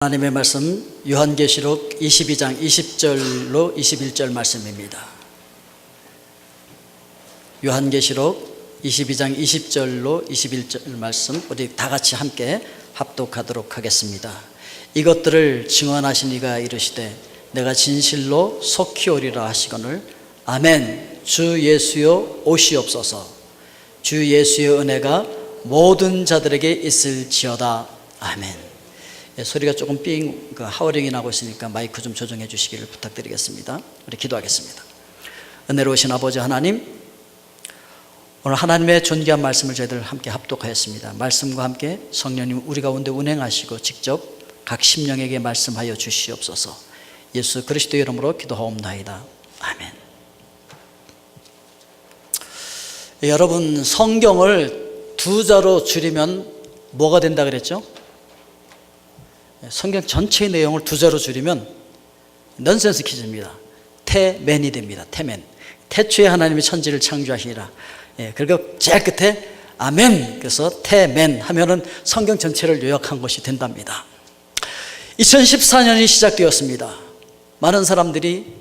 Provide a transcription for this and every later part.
하나님의 말씀 요한계시록 22장 20절로 21절 말씀입니다. 요한계시록 22장 20절로 21절 말씀 우리 다 같이 함께 합독하도록 하겠습니다. 이것들을 증언하신 이가 이르시되 내가 진실로 속히 오리라 하시거늘 아멘. 주 예수여 오시옵소서. 주 예수의 은혜가 모든 자들에게 있을지어다. 아멘. 소리가 조금 하워링이 나고 있으니까 마이크 좀 조정해 주시기를 부탁드리겠습니다. 우리 기도하겠습니다. 은혜로우신 아버지 하나님, 오늘 하나님의 존귀한 말씀을 저희들 함께 합독하였습니다. 말씀과 함께 성령님 우리 가운데 운행하시고 직접 각 심령에게 말씀하여 주시옵소서. 예수 그리스도의 이름으로 기도하옵나이다. 아멘. 여러분, 성경을 두 자로 줄이면 뭐가 된다 그랬죠? 성경 전체의 내용을 두 자로 줄이면 넌센스 퀴즈입니다. 태맨이 됩니다. 태맨. 태초에 하나님이 천지를 창조하시니라. 그리고 제일 끝에 아멘. 그래서 태맨 하면은 성경 전체를 요약한 것이 된답니다. 2014년이 시작되었습니다. 많은 사람들이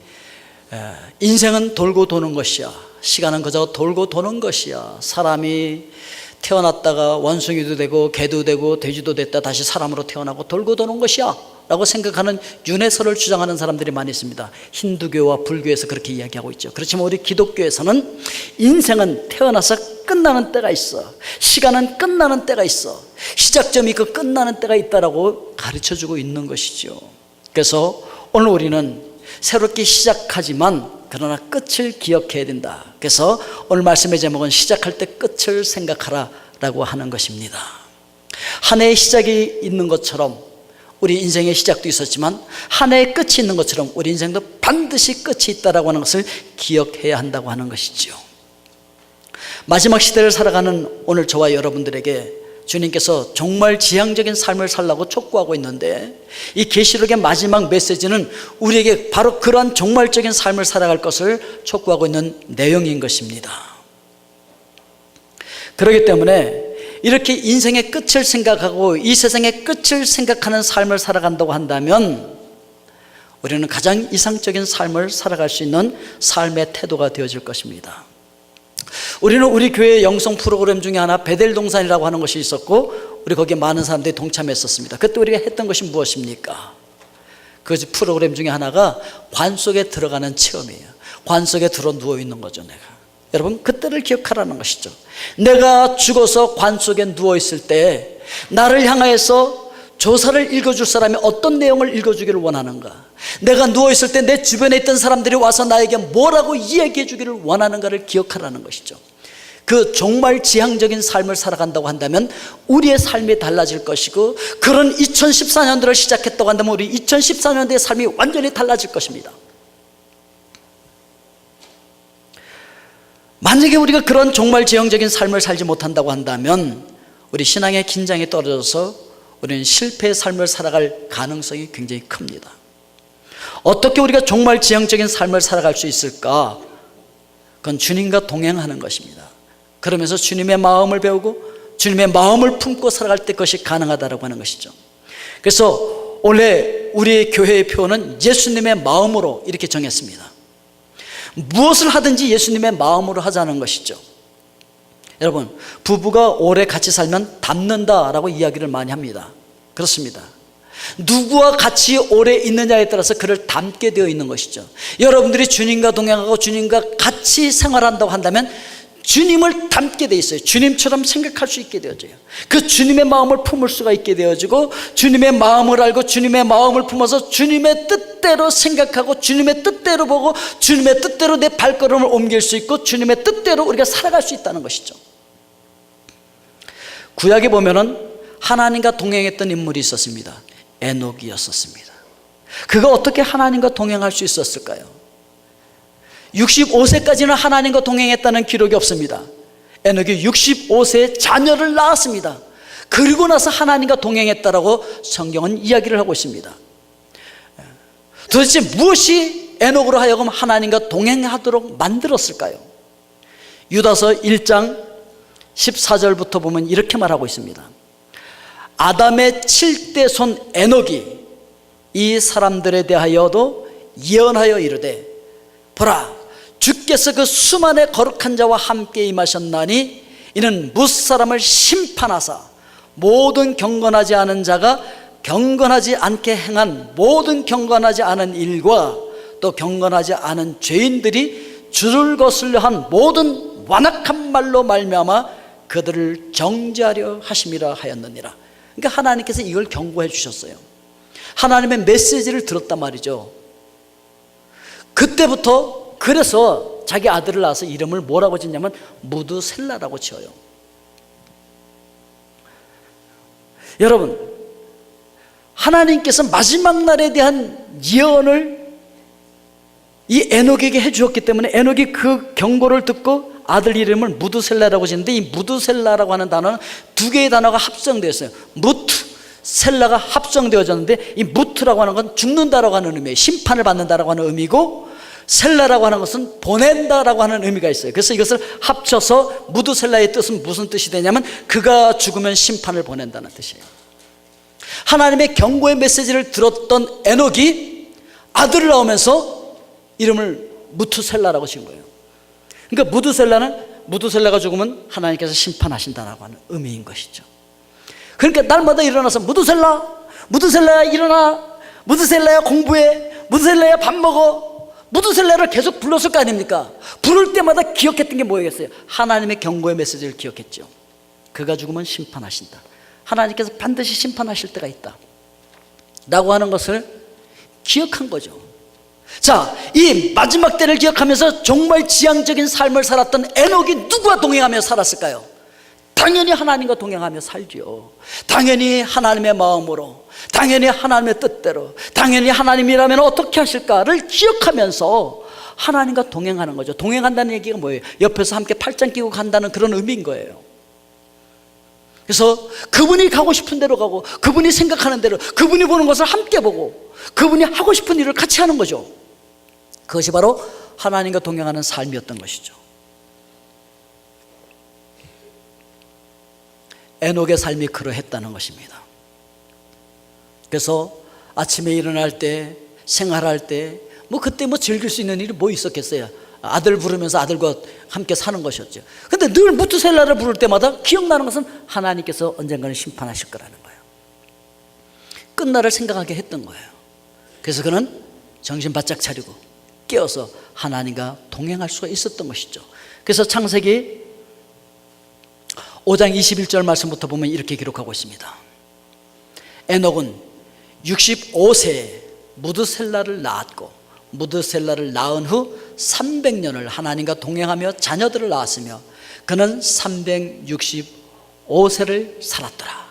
인생은 돌고 도는 것이야, 시간은 그저 돌고 도는 것이야, 사람이 태어났다가 원숭이도 되고 개도 되고 돼지도 됐다 다시 사람으로 태어나고 돌고 도는 것이야 라고 생각하는 윤회설을 주장하는 사람들이 많이 있습니다. 힌두교와 불교에서 그렇게 이야기하고 있죠. 그렇지만 우리 기독교에서는 인생은 태어나서 끝나는 때가 있어, 시간은 끝나는 때가 있어, 시작점이 있고 끝나는 때가 있다라고 가르쳐주고 있는 것이죠. 그래서 오늘 우리는 새롭게 시작하지만 그러나 끝을 기억해야 된다. 그래서 오늘 말씀의 제목은 시작할 때 끝을 생각하라 라고 하는 것입니다. 한 해의 시작이 있는 것처럼 우리 인생의 시작도 있었지만 한 해의 끝이 있는 것처럼 우리 인생도 반드시 끝이 있다라고 하는 것을 기억해야 한다고 하는 것이죠. 마지막 시대를 살아가는 오늘 저와 여러분들에게 주님께서 정말 지향적인 삶을 살라고 촉구하고 있는데, 이 계시록의 마지막 메시지는 우리에게 바로 그러한 종말적인 삶을 살아갈 것을 촉구하고 있는 내용인 것입니다. 그렇기 때문에 이렇게 인생의 끝을 생각하고 이 세상의 끝을 생각하는 삶을 살아간다고 한다면 우리는 가장 이상적인 삶을 살아갈 수 있는 삶의 태도가 되어질 것입니다. 우리는 우리 교회의 영성 프로그램 중에 하나 베델 동산이라고 하는 것이 있었고, 우리 거기에 많은 사람들이 동참했었습니다. 그때 우리가 했던 것이 무엇입니까? 그 프로그램 중에 하나가 관 속에 들어가는 체험이에요. 관 속에 들어 누워 있는 거죠. 내가, 여러분, 그때를 기억하라는 것이죠. 내가 죽어서 관 속에 누워 있을 때 나를 향하여서 조사를 읽어줄 사람이 어떤 내용을 읽어주기를 원하는가, 내가 누워있을 때 내 주변에 있던 사람들이 와서 나에게 뭐라고 이야기해 주기를 원하는가를 기억하라는 것이죠. 그 정말 지향적인 삶을 살아간다고 한다면 우리의 삶이 달라질 것이고, 그런 2014년도를 시작했다고 한다면 우리 2014년도의 삶이 완전히 달라질 것입니다. 만약에 우리가 그런 정말 지향적인 삶을 살지 못한다고 한다면 우리 신앙의 긴장이 떨어져서 우리는 실패의 삶을 살아갈 가능성이 굉장히 큽니다. 어떻게 우리가 정말 지향적인 삶을 살아갈 수 있을까? 그건 주님과 동행하는 것입니다. 그러면서 주님의 마음을 배우고 주님의 마음을 품고 살아갈 때 그것이 가능하다고 하는 것이죠. 그래서 원래 우리 교회의 표어는 예수님의 마음으로 이렇게 정했습니다. 무엇을 하든지 예수님의 마음으로 하자는 것이죠. 여러분, 부부가 오래 같이 살면 닮는다라고 이야기를 많이 합니다. 그렇습니다. 누구와 같이 오래 있느냐에 따라서 그를 닮게 되어 있는 것이죠. 여러분들이 주님과 동행하고 주님과 같이 생활한다고 한다면 주님을 닮게 되어 있어요. 주님처럼 생각할 수 있게 되어져요. 그 주님의 마음을 품을 수가 있게 되어지고, 주님의 마음을 알고 주님의 마음을 품어서 주님의 뜻대로 생각하고 주님의 뜻대로 보고 주님의 뜻대로 내 발걸음을 옮길 수 있고 주님의 뜻대로 우리가 살아갈 수 있다는 것이죠. 구약에 보면은 하나님과 동행했던 인물이 있었습니다. 에녹이었습니다. 그가 어떻게 하나님과 동행할 수 있었을까요? 65세까지는 하나님과 동행했다는 기록이 없습니다. 에녹이 65세에 자녀를 낳았습니다. 그리고 나서 하나님과 동행했다라고 성경은 이야기를 하고 있습니다. 도대체 무엇이 에녹으로 하여금 하나님과 동행하도록 만들었을까요? 유다서 1장 14절부터 보면 이렇게 말하고 있습니다. 아담의 7대 손 에녹이 이 사람들에 대하여도 예언하여 이르되 보라, 주께서 그 수만의 거룩한 자와 함께 임하셨나니 이는 무사람을 심판하사 모든 경건하지 않은 자가 경건하지 않게 행한 모든 경건하지 않은 일과 또 경건하지 않은 죄인들이 주를 거슬려 한 모든 완악한 말로 말미암아 그들을 정죄하려 하심이라 하였느니라. 그러니까 하나님께서 이걸 경고해 주셨어요. 하나님의 메시지를 들었단 말이죠. 그때부터 그래서 자기 아들을 낳아서 이름을 뭐라고 짓냐면 무드셀라라고 지어요. 여러분, 하나님께서 마지막 날에 대한 예언을 이 에녹에게 해주었기 때문에 에녹이 그 경고를 듣고 아들 이름을 무드셀라라고 짓는데, 이 무드셀라라고 하는 단어는 두 개의 단어가 합성되어 있어요. 무트, 셀라가 합성되어졌는데, 이 무트라고 하는 건 죽는다라고 하는 의미예요. 심판을 받는다라고 하는 의미고, 셀라라고 하는 것은 보낸다라고 하는 의미가 있어요. 그래서 이것을 합쳐서 무드셀라의 뜻은 무슨 뜻이 되냐면 그가 죽으면 심판을 보낸다는 뜻이에요. 하나님의 경고의 메시지를 들었던 에녹이 아들을 낳으면서 이름을 무투셀라라고 지은 거예요. 그러니까 무드셀라가 죽으면 하나님께서 심판하신다라고 하는 의미인 것이죠. 그러니까 날마다 일어나서 무드셀라야 일어나, 무드셀라야 공부해, 무드셀라야 밥 먹어, 무드셀라를 계속 불렀을 거 아닙니까? 부를 때마다 기억했던 게 뭐였어요? 하나님의 경고의 메시지를 기억했죠. 그가 죽으면 심판하신다, 하나님께서 반드시 심판하실 때가 있다 라고 하는 것을 기억한 거죠. 자, 이 마지막 때를 기억하면서 정말 지향적인 삶을 살았던 에녹이 누구와 동행하며 살았을까요? 당연히 하나님과 동행하며 살죠. 당연히 하나님의 마음으로, 당연히 하나님의 뜻대로, 당연히 하나님이라면 어떻게 하실까를 기억하면서 하나님과 동행하는 거죠. 동행한다는 얘기가 뭐예요? 옆에서 함께 팔짱 끼고 간다는 그런 의미인 거예요. 그래서 그분이 가고 싶은 대로 가고, 그분이 생각하는 대로, 그분이 보는 것을 함께 보고, 그분이 하고 싶은 일을 같이 하는 거죠. 그것이 바로 하나님과 동행하는 삶이었던 것이죠. 에녹의 삶이 그러했다는 것입니다. 그래서 아침에 일어날 때, 생활할 때, 그때 즐길 수 있는 일이 뭐 있었겠어요? 아들 부르면서 아들과 함께 사는 것이었죠. 근데 늘 무투셀라를 부를 때마다 기억나는 것은 하나님께서 언젠가는 심판하실 거라는 거예요. 끝날을 생각하게 했던 거예요. 그래서 그는 정신 바짝 차리고 깨어서 하나님과 동행할 수가 있었던 것이죠. 그래서 창세기 5장 21절 말씀부터 보면 이렇게 기록하고 있습니다. 에녹은 65세에 무드셀라를 낳았고, 무드셀라를 낳은 후 300년을 하나님과 동행하며 자녀들을 낳았으며 그는 365세를 살았더라.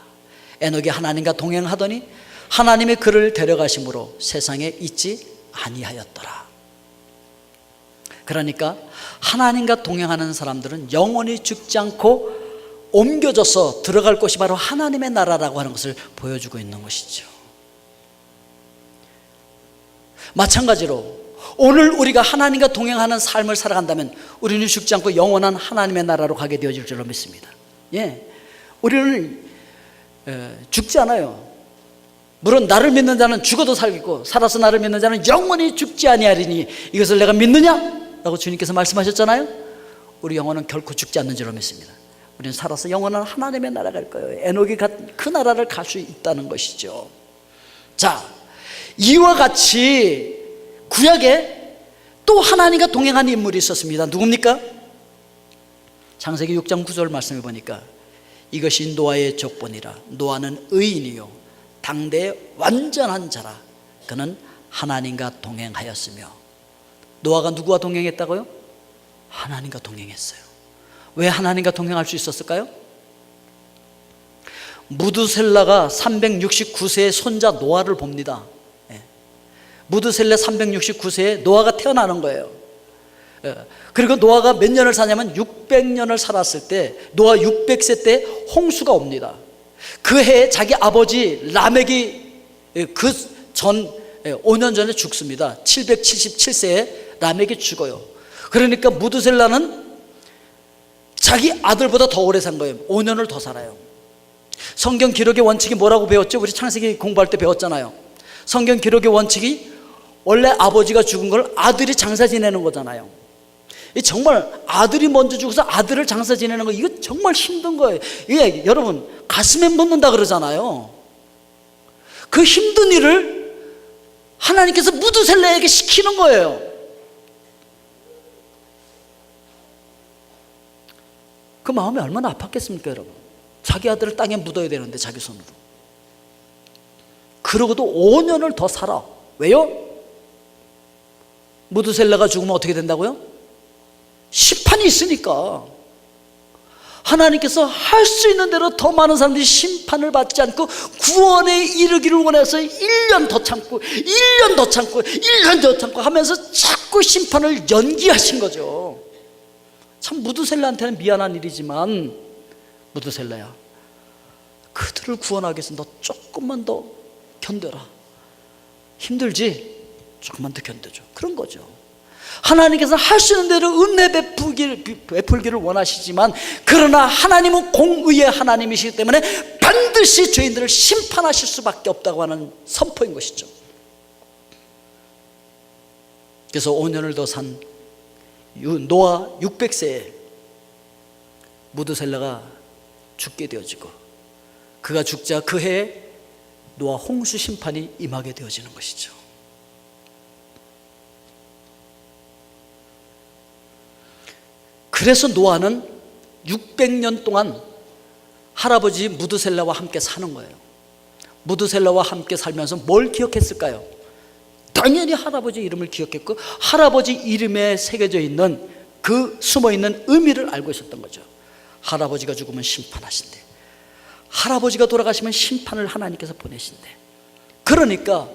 에녹이 하나님과 동행하더니 하나님이 그를 데려가심으로 세상에 있지 아니하였더라. 그러니까 하나님과 동행하는 사람들은 영원히 죽지 않고 옮겨져서 들어갈 곳이 바로 하나님의 나라라고 하는 것을 보여주고 있는 것이죠. 마찬가지로 오늘 우리가 하나님과 동행하는 삶을 살아간다면 우리는 죽지 않고 영원한 하나님의 나라로 가게 되어질 줄로 믿습니다. 우리는 죽지 않아요. 물론 나를 믿는 자는 죽어도 살겠고 살아서 나를 믿는 자는 영원히 죽지 아니하리니 이것을 내가 믿느냐? 라고 주님께서 말씀하셨잖아요. 우리 영혼은 결코 죽지 않는 줄로 믿습니다. 우리는 살아서 영원한 하나님의 나라 갈 거예요. 에녹이 그 나라를 갈 수 있다는 것이죠. 자, 이와 같이 구약에 또 하나님과 동행하는 인물이 있었습니다. 누굽니까? 창세기 6장 9절 말씀을 보니까 이것이 노아의 족본이라. 노아는 의인이요 당대의 완전한 자라. 그는 하나님과 동행하였으며. 노아가 누구와 동행했다고요? 하나님과 동행했어요. 왜 하나님과 동행할 수 있었을까요? 무드셀라가 369세의 손자 노아를 봅니다. 무드셀라 369세에 노아가 태어나는 거예요. 그리고 노아가 몇 년을 사냐면 600년을 살았을 때, 노아 600세 때 홍수가 옵니다. 그 해에 자기 아버지 라멕이 그 전 5년 전에 죽습니다. 777세에 라멕이 죽어요. 그러니까 무드셀라는 자기 아들보다 더 오래 산 거예요. 5년을 더 살아요. 성경 기록의 원칙이 뭐라고 배웠죠? 우리 창세기 공부할 때 배웠잖아요. 성경 기록의 원칙이 원래 아버지가 죽은 걸 아들이 장사 지내는 거잖아요. 정말 아들이 먼저 죽어서 아들을 장사 지내는 거, 이거 정말 힘든 거예요. 이게 여러분 가슴에 묻는다 그러잖아요. 그 힘든 일을 하나님께서 무드셀라에게 시키는 거예요. 그 마음이 얼마나 아팠겠습니까, 여러분? 자기 아들을 땅에 묻어야 되는데 자기 손으로. 그러고도 5년을 더 살아. 왜요? 무드셀라가 죽으면 어떻게 된다고요? 심판이 있으니까. 하나님께서 할 수 있는 대로 더 많은 사람들이 심판을 받지 않고 구원에 이르기를 원해서 1년 더 참고 1년 더 참고 1년 더 참고 하면서 자꾸 심판을 연기하신 거죠. 참 무드셀라한테는 미안한 일이지만, 무드셀라야, 그들을 구원하기 위해서 너 조금만 더 견뎌라. 힘들지? 조금만 더 견뎌줘. 그런 거죠. 하나님께서 할 수 있는 대로 은혜 베풀기를 원하시지만, 그러나 하나님은 공의의 하나님이시기 때문에 반드시 죄인들을 심판하실 수밖에 없다고 하는 선포인 것이죠. 그래서 5년을 더 산 노아 600세에 무드셀라가 죽게 되어지고, 그가 죽자 그 해에 노아 홍수 심판이 임하게 되어지는 것이죠. 그래서 노아는 600년 동안 할아버지 무드셀라와 함께 사는 거예요. 무드셀라와 함께 살면서 뭘 기억했을까요? 당연히 할아버지 이름을 기억했고, 할아버지 이름에 새겨져 있는 그 숨어있는 의미를 알고 있었던 거죠. 할아버지가 죽으면 심판하신대. 할아버지가 돌아가시면 심판을 하나님께서 보내신대. 그러니까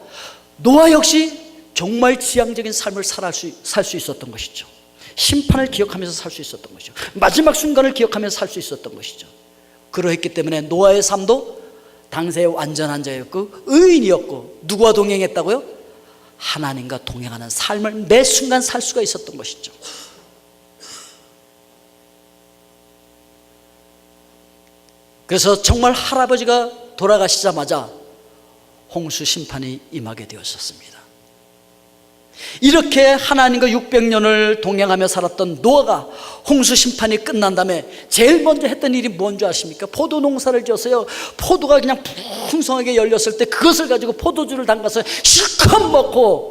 노아 역시 정말 지향적인 삶을 살 수 있었던 것이죠. 심판을 기억하면서 살 수 있었던 것이죠. 마지막 순간을 기억하면서 살 수 있었던 것이죠. 그러했기 때문에 노아의 삶도 당시에 완전한 자였고 의인이었고, 누구와 동행했다고요? 하나님과 동행하는 삶을 매 순간 살 수가 있었던 것이죠. 그래서 정말 할아버지가 돌아가시자마자 홍수 심판이 임하게 되었었습니다. 이렇게 하나님과 600년을 동행하며 살았던 노아가 홍수 심판이 끝난 다음에 제일 먼저 했던 일이 뭔지 아십니까? 포도 농사를 지었어요. 포도가 그냥 풍성하게 열렸을 때 그것을 가지고 포도주를 담가서 실컷 먹고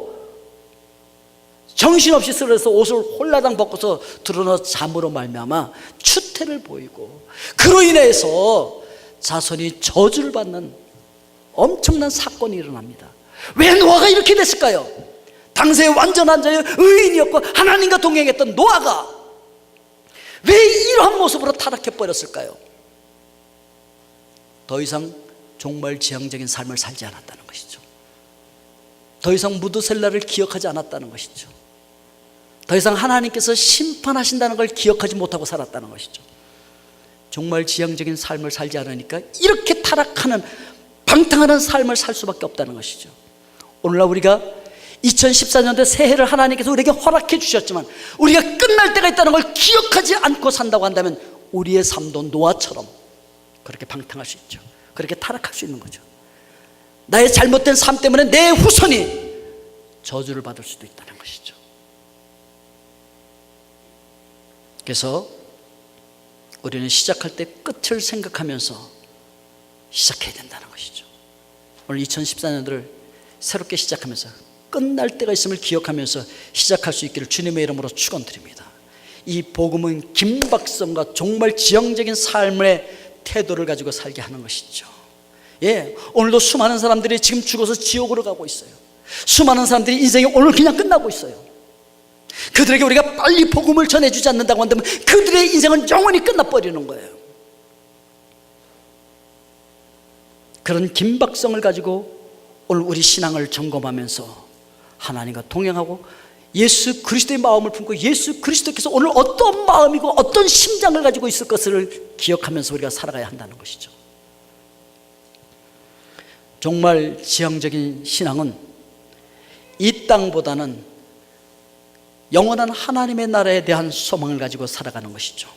정신없이 쓰러져서 옷을 홀라당 벗고서 드러나 잠으로 말미암아 추태를 보이고, 그로 인해서 자손이 저주를 받는 엄청난 사건이 일어납니다. 왜 노아가 이렇게 됐을까요? 당시에 완전한 자의 의인이었고 하나님과 동행했던 노아가 왜 이러한 모습으로 타락해버렸을까요? 더 이상 종말 지향적인 삶을 살지 않았다는 것이죠. 더 이상 무드셀라를 기억하지 않았다는 것이죠. 더 이상 하나님께서 심판하신다는 걸 기억하지 못하고 살았다는 것이죠. 정말 지향적인 삶을 살지 않으니까 이렇게 타락하는 방탕하는 삶을 살 수밖에 없다는 것이죠. 오늘날 우리가 2014년도에 새해를 하나님께서 우리에게 허락해 주셨지만 우리가 끝날 때가 있다는 걸 기억하지 않고 산다고 한다면 우리의 삶도 노아처럼 그렇게 방탕할 수 있죠. 그렇게 타락할 수 있는 거죠. 나의 잘못된 삶 때문에 내 후손이 저주를 받을 수도 있다는 것이죠. 그래서 우리는 시작할 때 끝을 생각하면서 시작해야 된다는 것이죠. 오늘 2014년도를 새롭게 시작하면서 끝날 때가 있음을 기억하면서 시작할 수 있기를 주님의 이름으로 축원드립니다. 이 복음은 긴박성과 정말 지향적인 삶의 태도를 가지고 살게 하는 것이죠. 오늘도 수많은 사람들이 지금 죽어서 지옥으로 가고 있어요. 수많은 사람들이 인생이 오늘 그냥 끝나고 있어요. 그들에게 우리가 빨리 복음을 전해주지 않는다고 한다면 그들의 인생은 영원히 끝나버리는 거예요. 그런 긴박성을 가지고 오늘 우리 신앙을 점검하면서 하나님과 동행하고 예수 그리스도의 마음을 품고 예수 그리스도께서 오늘 어떤 마음이고 어떤 심장을 가지고 있을 것을 기억하면서 우리가 살아가야 한다는 것이죠. 정말 지향적인 신앙은 이 땅보다는 영원한 하나님의 나라에 대한 소망을 가지고 살아가는 것이죠.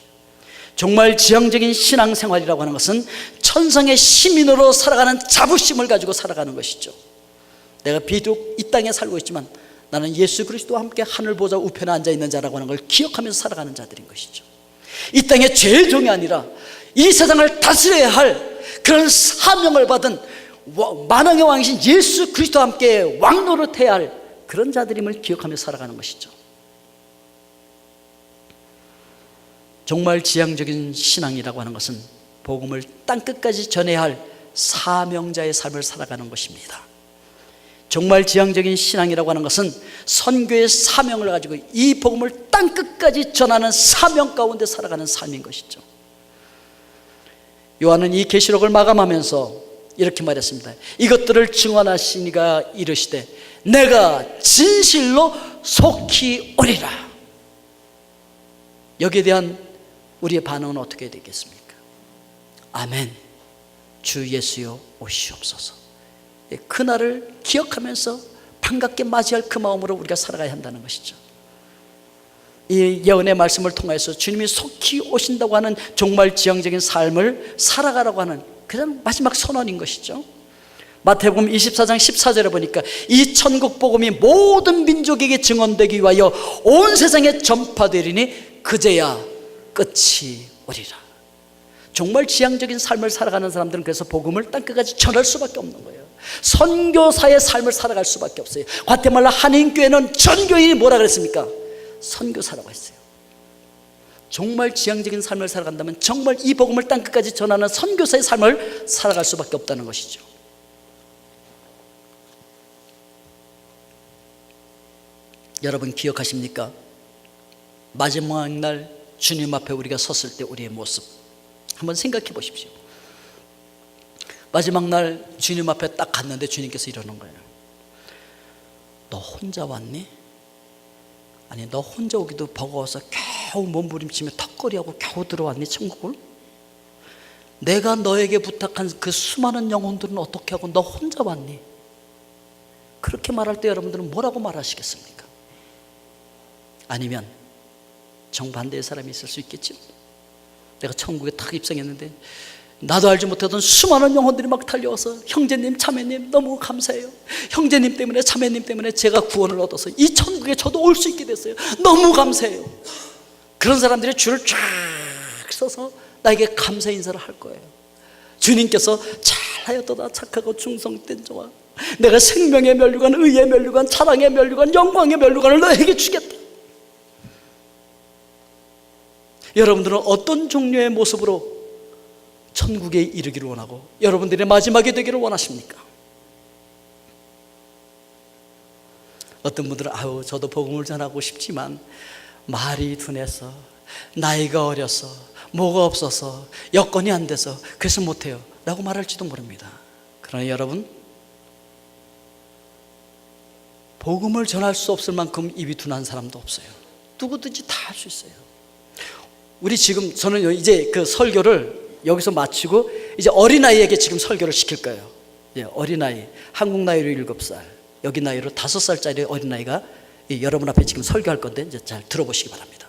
정말 지향적인 신앙생활이라고 하는 것은 천상의 시민으로 살아가는 자부심을 가지고 살아가는 것이죠. 내가 비록 이 땅에 살고 있지만 나는 예수 그리스도와 함께 하늘 보좌 우편에 앉아있는 자라고 하는 걸 기억하면서 살아가는 자들인 것이죠. 이 땅의 죄의 종이 아니라 이 세상을 다스려야 할 그런 사명을 받은 만왕의 왕이신 예수 그리스도와 함께 왕노릇해야 할 그런 자들임을 기억하며 살아가는 것이죠. 정말 지향적인 신앙이라고 하는 것은 복음을 땅끝까지 전해야 할 사명자의 삶을 살아가는 것입니다. 정말 지향적인 신앙이라고 하는 것은 선교의 사명을 가지고 이 복음을 땅끝까지 전하는 사명 가운데 살아가는 삶인 것이죠. 요한은 이 계시록을 마감하면서 이렇게 말했습니다. 이것들을 증언하신 이가 이르시되 내가 진실로 속히 오리라. 여기에 대한 우리의 반응은 어떻게 되겠습니까? 아멘. 주 예수여 오시옵소서. 그날을 기억하면서 반갑게 맞이할 그 마음으로 우리가 살아가야 한다는 것이죠. 이 예언의 말씀을 통해서 주님이 속히 오신다고 하는 정말 지향적인 삶을 살아가라고 하는 그냥 마지막 선언인 것이죠. 마태복음 24장 14절에 보니까 이 천국 복음이 모든 민족에게 증언되기 위하여 온 세상에 전파되리니 그제야 끝이 오리라. 정말 지향적인 삶을 살아가는 사람들은 그래서 복음을 땅끝까지 전할 수밖에 없는 거예요. 선교사의 삶을 살아갈 수밖에 없어요. 과테말라 한인교회는 전교인이 뭐라 그랬습니까? 선교사라고 했어요. 정말 지향적인 삶을 살아간다면 정말 이 복음을 땅끝까지 전하는 선교사의 삶을 살아갈 수밖에 없다는 것이죠. 여러분 기억하십니까? 마지막 날 주님 앞에 우리가 섰을 때 우리의 모습 한번 생각해 보십시오. 마지막 날 주님 앞에 딱 갔는데 주님께서 이러는 거예요. 너 혼자 왔니? 아니 너 혼자 오기도 버거워서 겨우 몸부림치며 턱걸이하고 겨우 들어왔니 천국을? 내가 너에게 부탁한 그 수많은 영혼들은 어떻게 하고 너 혼자 왔니? 그렇게 말할 때 여러분들은 뭐라고 말하시겠습니까? 아니면 정반대의 사람이 있을 수 있겠죠. 내가 천국에 탁 입성했는데 나도 알지 못하던 수많은 영혼들이 막 달려와서 형제님 자매님 너무 감사해요. 형제님 때문에 자매님 때문에 제가 구원을 얻어서 이 천국에 저도 올 수 있게 됐어요. 너무 감사해요. 그런 사람들이 줄을 쫙 서서 나에게 감사 인사를 할 거예요. 주님께서 잘하였도다 착하고 충성된 자와 내가 생명의 면류관, 의의 면류관, 사랑의 면류관, 영광의 면류관을 너에게 주겠다. 여러분들은 어떤 종류의 모습으로 천국에 이르기를 원하고 여러분들의 마지막이 되기를 원하십니까? 어떤 분들은 아유 저도 복음을 전하고 싶지만 말이 둔해서 나이가 어려서 뭐가 없어서 여건이 안 돼서 그래서 못해요 라고 말할지도 모릅니다. 그러나 여러분 복음을 전할 수 없을 만큼 입이 둔한 사람도 없어요. 누구든지 다 할 수 있어요. 우리 지금 저는 이제 그 설교를 여기서 마치고 이제 어린아이에게 지금 설교를 시킬 거예요. 어린아이 한국 나이로 7살 여기 나이로 5살짜리 어린아이가 여러분 앞에 지금 설교할 건데 이제 잘 들어보시기 바랍니다.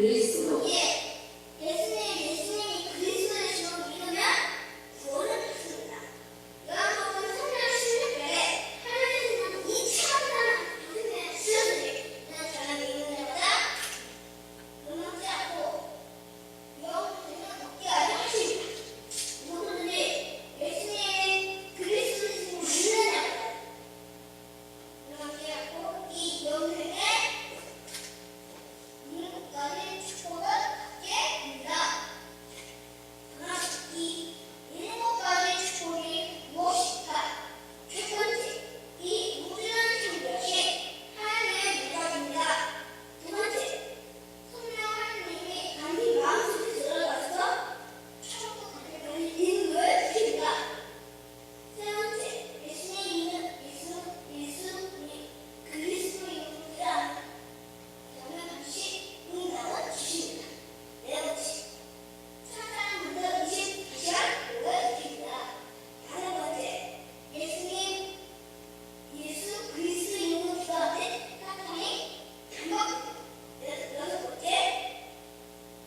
그리스도. 예수님이 그리스도이심을 믿으면 구원을 받습니다. 요한복음 3장 16절에 하나님은 이 참다한 교훈을 주셨으니 이는 저는 믿는 자마다 넘어지 않고 영생을 얻게 하려 하십니다. 누구든지 예수님이 그리스도이심을 믿는 자마다 넘어지 않고 이 영생에 이름까지 축복을 받게 됩니다. 그럼 이 일곱 가지 축복이 무엇일까? 첫 번째, 이 무지한 성벽이 하나님의 능력입니다. 두 번째, 성령 하나님이 단지 마음속에 들어가서 천국 가는 인도를 주십니다. 세 번째, 예수님이 그리스도인이라 그러면 반드시 응답을 주십니다. 네 번째, 사탄은 먼저 24시간 요구를 드립니다. 다섯 번째, 예수 그리스도인으로 기도하는 사탄이 반복됩니다. 여섯 번째,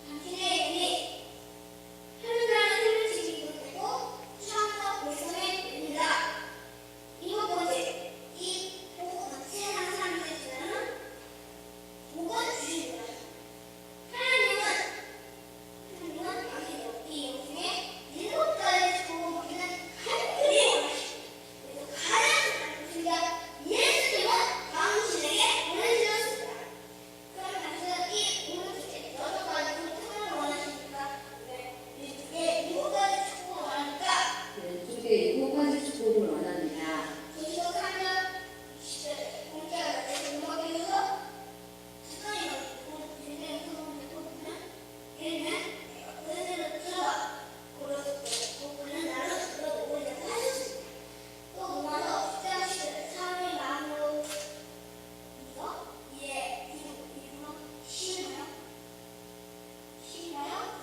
당신의 이름이 하늘나라 삶을 지키고 되고 처음과 보상에 됩니다. 일곱 번째, 이 복음 세상 사람들이 지나는 복을 주십니다. 하나님은 당신의 이 영생에 일곱 가지 축복을 받기는 간절히 원하십니다. 그래서 가장 우리가 예수님은 당신에게 보내주셨습니다. 그럼 당신은 이 복을 주제 여섯 가지 축복을 원하십니까? 왜 일곱 가지 축복을 원합니까? 왼쪽에 일곱 가지 축복을 원합니다. 계속하면 공짜가 음악에서 사탄이 굉장히 무서운 거거든요. 얘는 그대로 들어와 그는 나를 들어오려고 하셨습니다. 또 로마서 10장 10절 사람의 마음으로 믿어 이에 이름으로 심하여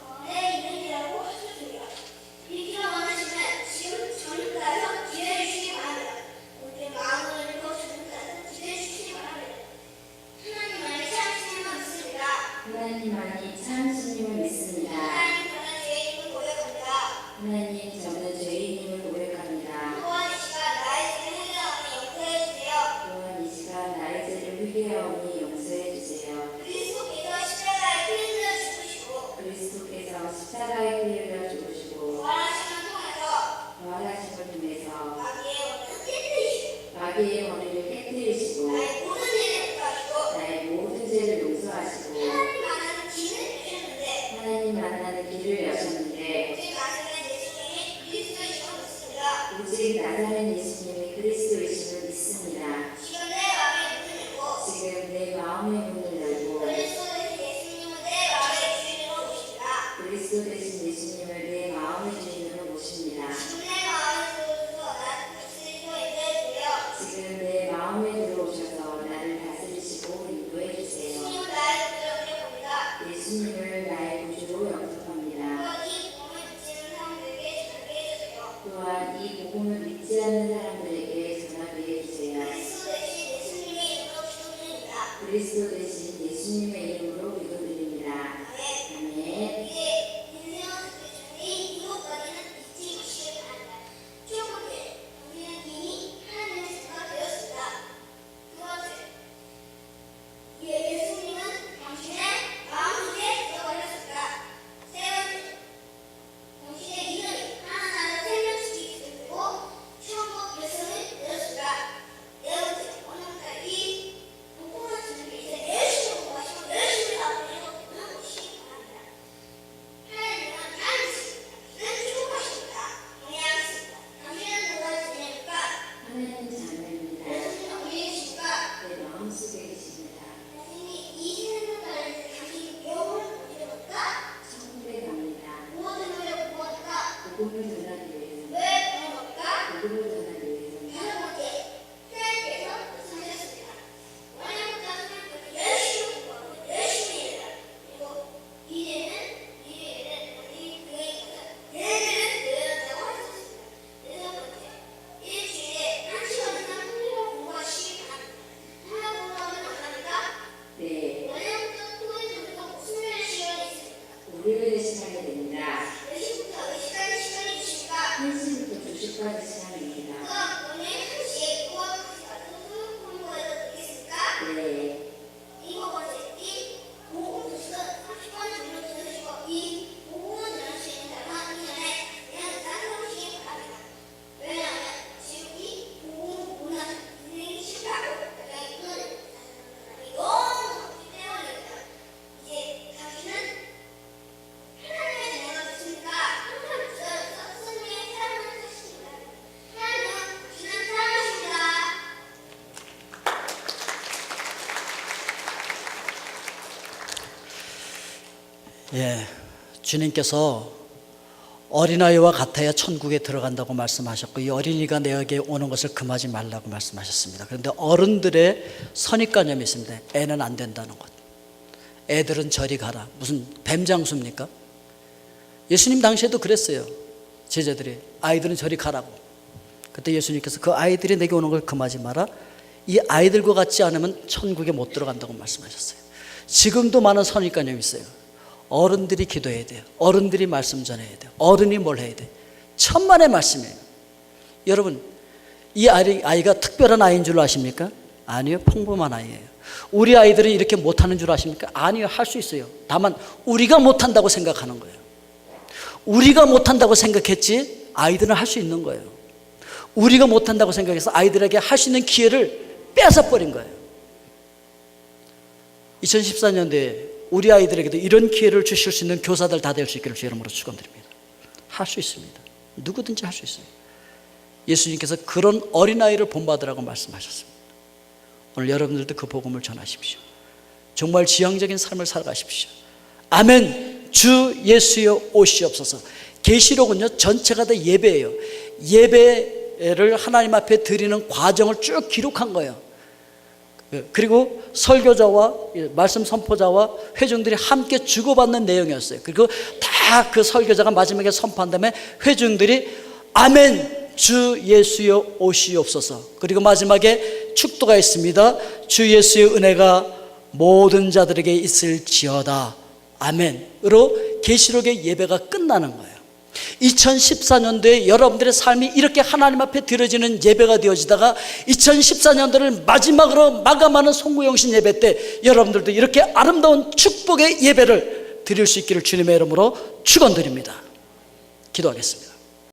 구원에 이르리라고 하셨습니다. 믿기를 원하시면 지금 전까지 기회해 주시기 바랍니다. 우리의 마음을 읽어 전까지 기회해 주시기 바랍니다. 하나님만이 참신임을 믿습니다. 하나님만이 참 주님을 믿습니다. 하나님 저는 죄인임을 고백합니다. 하나님, 저는 죄인임을 고백합니다. 또한 이 시간 나의 죄를 회개하오니 용서해 주세요. 또한 이 시간 나의 죄를 회개하오니 용서해 주세요. 그리스도께서 십자가에 피 흘려 죽으시고 그리스도께서 십자가의 피 흘려 죽으시고 부활하심을 통해서 부활하심을 통해서 마귀의 원인을 깨뜨리시고 마귀의 원인을 깨뜨리시고 나의 모든 죄를 용서하시고 나의 모든 죄를 용서하시고 하나님 만나는 길을 여셨는데 하나님 만나는 길을 여셨는데 오직 나사렛 예수님이 그리스도이심을 믿습니다. 오직 나사렛 예수님이 그리스도이심을 믿습니다. 지금 내 마음의 문을 열고 그리스도 대신 예수님을 내 마음의 주인으로 모십니다. 그리스도 대신 예수님을 내 마음의 주인으로 모십니다. 지금 내 마음에 들어오셔서 나를 다스리시고 인도해 주세요. 지금 내 마음에 들어오셔서 나를 다스리시고 인도해 주세요. 예수님을 나의 구주로 영접합니다. 예수님을 나의 구주로 영접합니다. 또한 이 복음을 믿지 않는 사람들에게 전하게 해주세요. 또한 이 복음을 믿지 않는 사람들에게 전하게 해주세요. 그리스도 대신 예수님의 이름으로 기도드립니다. 그리스도 대신 예수님의 이름으로 기도드립니다. 아멘. 아멘. 이제 인생을 이 이것까지는 잊지 마시길 바랍니다. 첫 번째, 우리는 이미 하나님의 자가 되었습니다. 두 번째, 예수님은 당신의 마음속에 들어가 월요일에 시작이 됩니다. 몇 시부터 몇 시까지 시간이 주십니까? 1시부터 2시까지 시간입니다. 그럼 오늘 1시에 무엇 공부해도 되겠습니까? 네. 이거 번째, 이 보험 부스 30분 정도 들으시고 이 보험 들으시는 사람은 이전에 그냥 따라오시기 바랍니다. 왜냐하면 지금 이 보험 문화 진행이 싫다고 굉장히 끊어내는 사람이 너무 많기 때문입니다. 이제 당신은 하나님의 자녀가 됐습니까? 항상 스승님의 사랑을 하십니다. 하나님은 당신을 사랑하십니다. 예, 주님께서 어린아이와 같아야 천국에 들어간다고 말씀하셨고 이 어린이가 내게 오는 것을 금하지 말라고 말씀하셨습니다. 그런데 어른들의 선입관념이 있습니다. 애는 안 된다는 것. 애들은 저리 가라. 무슨 뱀장수입니까? 예수님 당시에도 그랬어요. 제자들이 아이들은 저리 가라고. 그때 예수님께서 그 아이들이 내게 오는 걸 금하지 마라. 이 아이들과 같지 않으면 천국에 못 들어간다고 말씀하셨어요. 지금도 많은 선입관념이 있어요. 어른들이 기도해야 돼요. 어른들이 말씀 전해야 돼요. 어른이 뭘 해야 돼요. 천만의 말씀이에요. 여러분, 이 아이가 특별한 아이인 줄 아십니까? 아니요, 평범한 아이예요. 우리 아이들은 이렇게 못하는 줄 아십니까? 아니요, 할 수 있어요. 다만 우리가 못한다고 생각하는 거예요. 우리가 못한다고 생각했지 아이들은 할 수 있는 거예요. 우리가 못한다고 생각해서 아이들에게 할 수 있는 기회를 뺏어버린 거예요. 2014년도에 우리 아이들에게도 이런 기회를 주실 수 있는 교사들 다 될 수 있기를 주의 이름으로 축원드립니다. 할 수 있습니다. 누구든지 할 수 있어요. 예수님께서 그런 어린아이를 본받으라고 말씀하셨습니다. 오늘 여러분들도 그 복음을 전하십시오. 정말 지향적인 삶을 살아가십시오. 아멘. 주 예수여 오시옵소서. 계시록은요 전체가 다 예배예요. 예배를 하나님 앞에 드리는 과정을 쭉 기록한 거예요. 그리고 설교자와 말씀 선포자와 회중들이 함께 주고받는 내용이었어요. 그리고 다 그 설교자가 마지막에 선포한 다음에 회중들이 아멘 주 예수여 오시옵소서. 그리고 마지막에 축도가 있습니다. 주 예수의 은혜가 모든 자들에게 있을지어다. 아멘으로 계시록의 예배가 끝나는 거예요. 2014년도에 여러분들의 삶이 이렇게 하나님 앞에 드려지는 예배가 되어지다가 2014년도를 마지막으로 마감하는 송구영신 예배 때 여러분들도 이렇게 아름다운 축복의 예배를 드릴 수 있기를 주님의 이름으로 축원드립니다. 기도하겠습니다.